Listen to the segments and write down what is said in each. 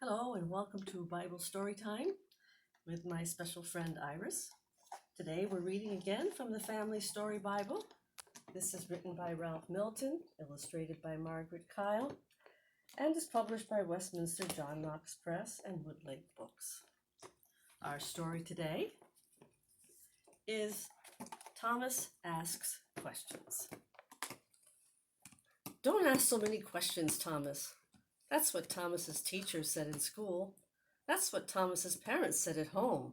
Hello and welcome to Bible Storytime with my special friend Iris. Today we're reading again from the Family Story Bible. This is written by Ralph Milton, illustrated by Margaret Kyle, and is published by Westminster John Knox Press and Woodlake Books. Our story today is Thomas Asks Questions. Don't ask so many questions, Thomas. That's what Thomas's teacher said in school. That's what Thomas's parents said at home.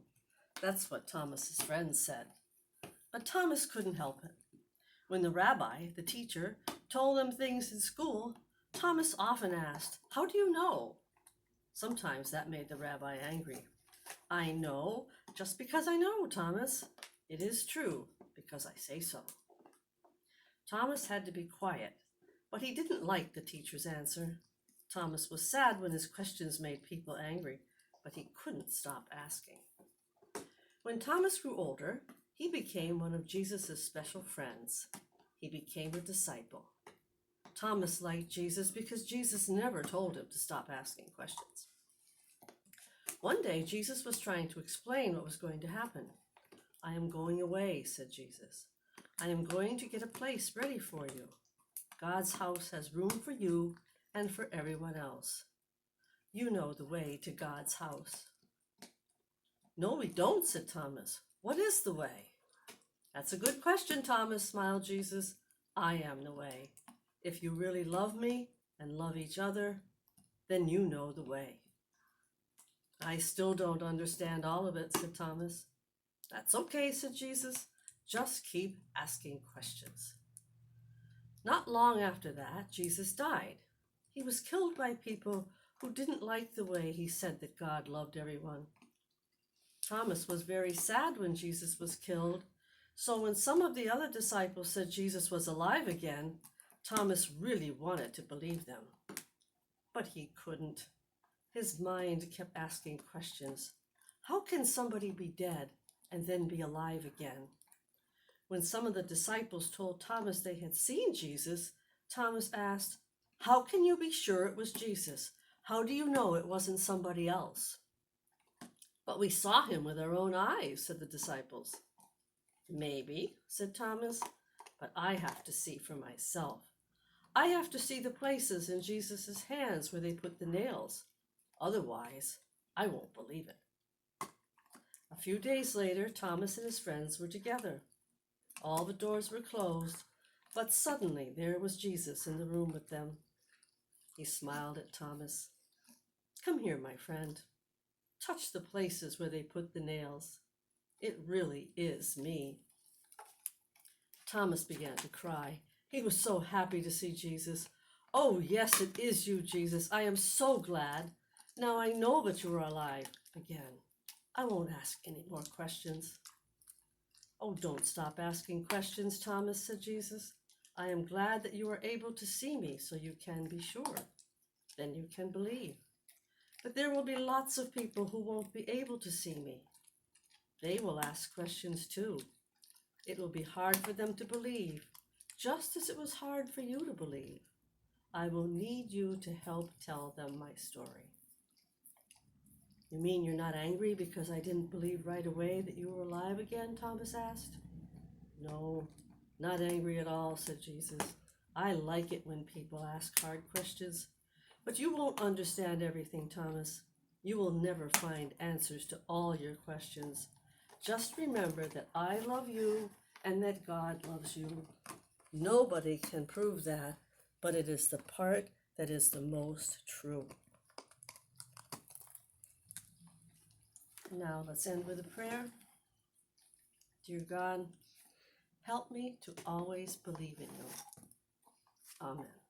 That's what Thomas's friends said. But Thomas couldn't help it. When the rabbi, the teacher, told them things in school, Thomas often asked, "How do you know?" Sometimes that made the rabbi angry. "I know just because I know, Thomas. It is true because I say so." Thomas had to be quiet, but he didn't like the teacher's answer. Thomas was sad when his questions made people angry, but he couldn't stop asking. When Thomas grew older, he became one of Jesus' special friends. He became a disciple. Thomas liked Jesus because Jesus never told him to stop asking questions. One day, Jesus was trying to explain what was going to happen. "I am going away," said Jesus. "I am going to get a place ready for you. God's house has room for you and for everyone else. You know the way to God's house." "No, we don't," said Thomas. "What is the way?" "That's a good question, Thomas," smiled Jesus. "I am the way. If you really love me and love each other, then you know the way." "I still don't understand all of it," said Thomas. "That's okay," said Jesus. "Just keep asking questions." Not long after that, Jesus died. He was killed by people who didn't like the way he said that God loved everyone. Thomas was very sad when Jesus was killed, so when some of the other disciples said Jesus was alive again, Thomas really wanted to believe them. But he couldn't. His mind kept asking questions. How can somebody be dead and then be alive again? When some of the disciples told Thomas they had seen Jesus, Thomas asked, "How can you be sure it was Jesus? How do you know it wasn't somebody else?" "But we saw him with our own eyes," said the disciples. "Maybe," said Thomas, "but I have to see for myself. I have to see the places in Jesus' hands where they put the nails. Otherwise, I won't believe it." A few days later, Thomas and his friends were together. All the doors were closed, but suddenly there was Jesus in the room with them. He smiled at Thomas. "Come here, my friend. Touch the places where they put the nails. It really is me." Thomas began to cry. He was so happy to see Jesus. "Oh, yes, it is you, Jesus. I am so glad. Now I know that you are alive again. I won't ask any more questions." "Oh, don't stop asking questions, Thomas," said Jesus. "I am glad that you are able to see me so you can be sure. Then you can believe. But there will be lots of people who won't be able to see me. They will ask questions too. It will be hard for them to believe, just as it was hard for you to believe. I will need you to help tell them my story." "You mean you're not angry because I didn't believe right away that you were alive again?" Thomas asked. "No, not angry at all," said Jesus. "I like it when people ask hard questions. But you won't understand everything, Thomas. You will never find answers to all your questions. Just remember that I love you and that God loves you. Nobody can prove that, but it is the part that is the most true." Now let's end with a prayer. Dear God, help me to always believe in you. Amen.